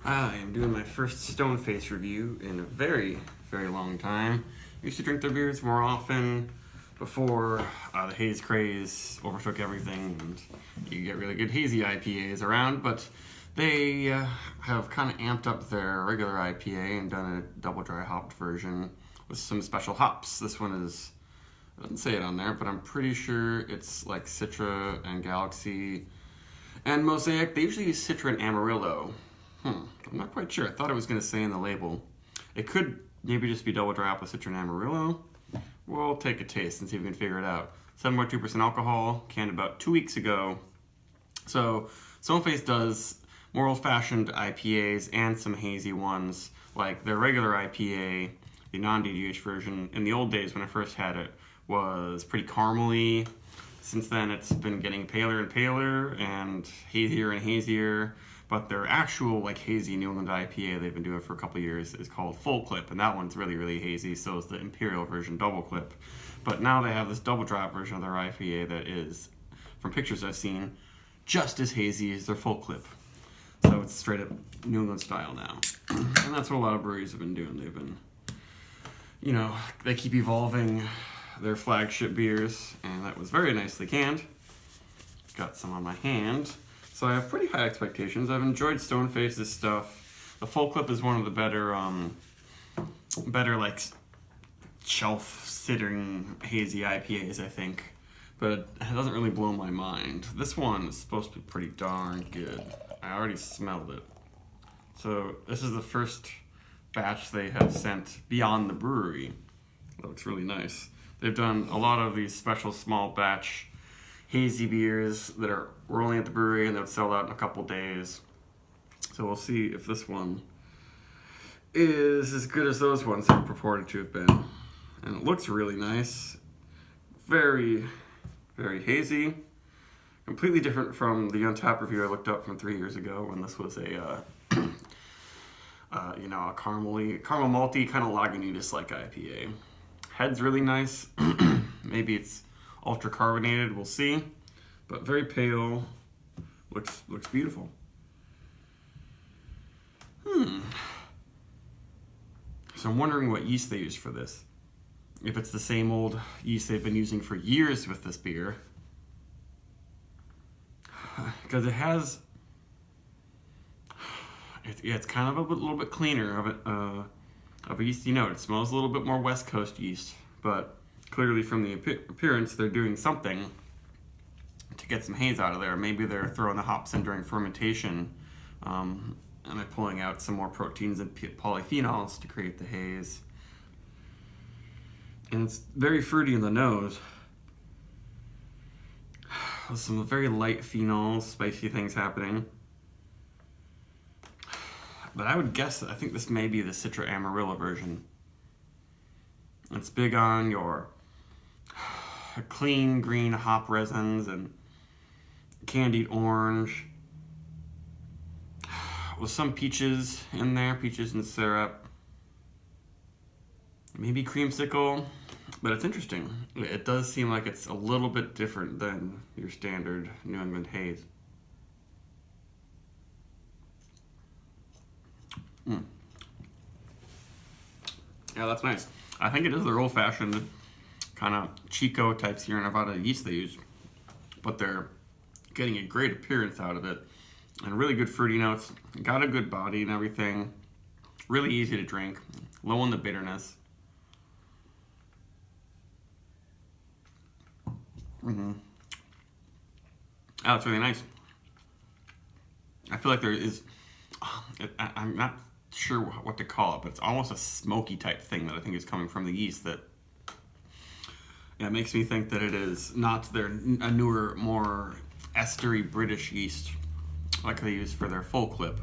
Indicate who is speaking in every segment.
Speaker 1: I am doing my first Stoneface review in a very, very long time. I used to drink their beers more often before the haze craze overtook everything and you get really good hazy IPAs around, but they have kind of amped up their regular IPA and done a double dry hopped version with some special hops. This one is, it doesn't say it on there, but I'm pretty sure it's like Citra and Galaxy and Mosaic. They usually use Citra and Amarillo. I'm not quite sure. I thought it was going to say in the label. It could maybe just be double dry hop with Citra and Amarillo. We'll take a taste and see if we can figure it out. 7.2% alcohol, canned about 2 weeks ago. So Stoneface does more old-fashioned IPAs and some hazy ones, like their regular IPA, the non-DDH version. In the old days when I first had it, was pretty caramely. Since then it's been getting paler and paler and hazier and hazier. But their actual like hazy New England IPA they've been doing for a couple of years is called Full Clip, and that one's really, really hazy. So is the Imperial version Double Clip. But now they have this double drop version of their IPA that is, from pictures I've seen, just as hazy as their Full Clip. So it's straight up New England style now. And that's what a lot of breweries have been doing. They've been, you know, they keep evolving their flagship beers, and that was very nicely canned. Got some on my hand. So I have pretty high expectations. I've enjoyed Stoneface's stuff. The Full Clip is one of the better like shelf-sitting hazy IPAs, I think. But it doesn't really blow my mind. This one is supposed to be pretty darn good. I already smelled it. So this is the first batch they have sent beyond the brewery. That looks really nice. They've done a lot of these special small batch hazy beers that were only at the brewery and they'll sell out in a couple days. So we'll see if this one is as good as those ones have purported to have been. And it looks really nice. Very, very hazy. Completely different from the Untapped review I looked up from 3 years ago when this was a you know, a caramel malty kind of Lagunitas-like IPA. Head's really nice. Maybe it's ultra carbonated, we'll see. But very pale. Looks beautiful. So I'm wondering what yeast they use for this. If it's the same old yeast they've been using for years with this beer. Because it has, it's kind of a little bit cleaner of a yeasty note. It smells a little bit more West Coast yeast, but clearly from the appearance they're doing something to get some haze out of there. Maybe they're throwing the hops in during fermentation and they're pulling out some more proteins and polyphenols to create the haze. And it's very fruity in the nose with some very light phenols, spicy things happening. But I would guess that I think this may be the Citra Amarillo version. It's big on your clean green hop resins and candied orange with some peaches in there, peaches and syrup, maybe creamsicle. But it's interesting. It does seem like it's a little bit different than your standard New England haze. Yeah, that's nice. I think it is their old-fashioned kind of Chico type Sierra Nevada yeast they use, but they're getting a great appearance out of it and really good fruity notes. Got a good body and everything. Really easy to drink. Low on the bitterness. Oh, it's really nice. I feel like there is, I'm not sure what to call it, but it's almost a smoky type thing that I think is coming from the yeast that, yeah, it makes me think that it is not a newer, more estery British yeast like they use for their Full Clip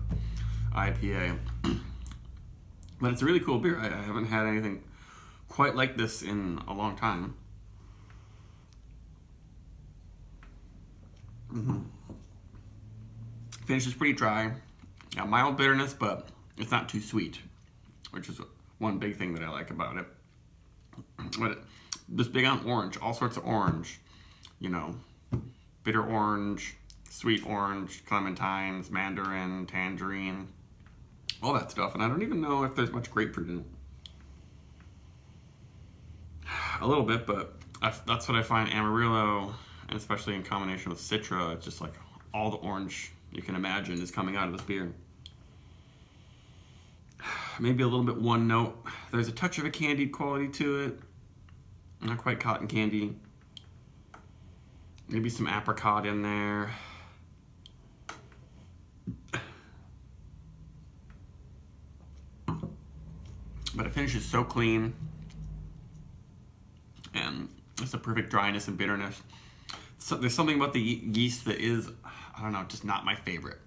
Speaker 1: IPA. But it's a really cool beer. I haven't had anything quite like this in a long time. Finish is pretty dry. Got mild bitterness, but it's not too sweet, which is one big thing that I like about it. But just big on orange, all sorts of orange. You know, bitter orange, sweet orange, clementines, mandarin, tangerine. all that stuff, and I don't even know if there's much grapefruit in it. A little bit, but that's what I find Amarillo, and especially in combination with Citra, it's just like all the orange you can imagine is coming out of this beer. Maybe a little bit one note. There's a touch of a candied quality to it. Not quite cotton candy. Maybe some apricot in there. But it finishes so clean. And it's a perfect dryness and bitterness. So there's something about the yeast that is, I don't know, just not my favorite.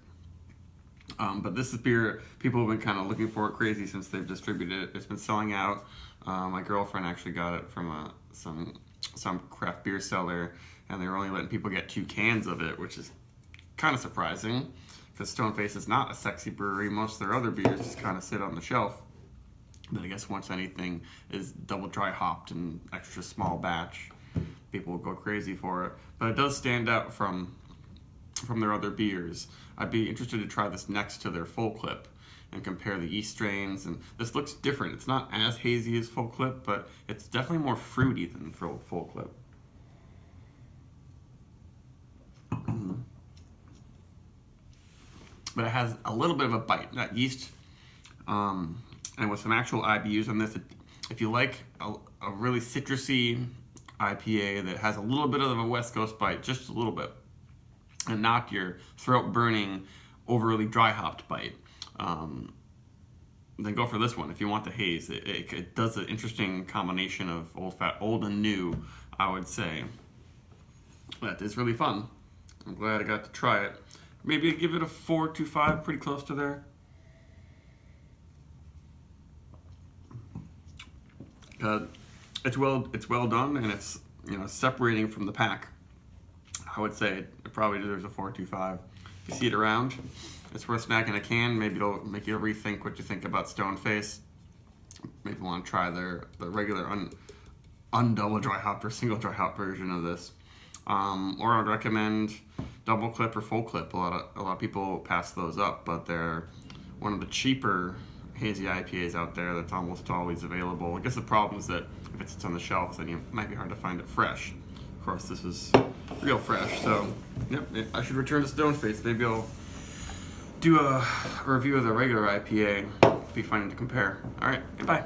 Speaker 1: But this is beer people have been kind of looking for it crazy since they've distributed it. It's been selling out. My girlfriend actually got it from some craft beer seller, and they were only letting people get 2 cans of it, which is kind of surprising because Stoneface is not a sexy brewery. Most of their other beers just kind of sit on the shelf. But I guess once anything is double dry hopped and extra small batch, people will go crazy for it. But it does stand out from their other beers. I'd be interested to try this next to their Full Clip and compare the yeast strains. And this looks different. It's not as hazy as Full Clip, but it's definitely more fruity than Full Clip. But it has a little bit of a bite. That yeast, and with some actual IBUs on this, if you like a really citrusy IPA that has a little bit of a West Coast bite, just a little bit, and not your throat-burning, overly dry-hopped bite, then go for this one if you want the haze. It does an interesting combination of old and new, I would say. That is really fun. I'm glad I got to try it. Maybe give it a 4.25, pretty close to there. It's well done, and it's separating from the pack. I would say it probably deserves a 4.25. If you see it around, it's worth snagging a can. Maybe it'll make you rethink what you think about Stoneface. Maybe want to try the regular undouble dry hopped or single dry hop version of this. Or I'd recommend Double Clip or Full Clip. A lot of people pass those up, but they're one of the cheaper hazy IPAs out there that's almost always available. I guess the problem is that if it sits on the shelf, then it might be hard to find it fresh. Of course, this is real fresh, so yep, I should return to Stoneface. Maybe I'll do a review of the regular IPA. Be fun to compare. All right, goodbye.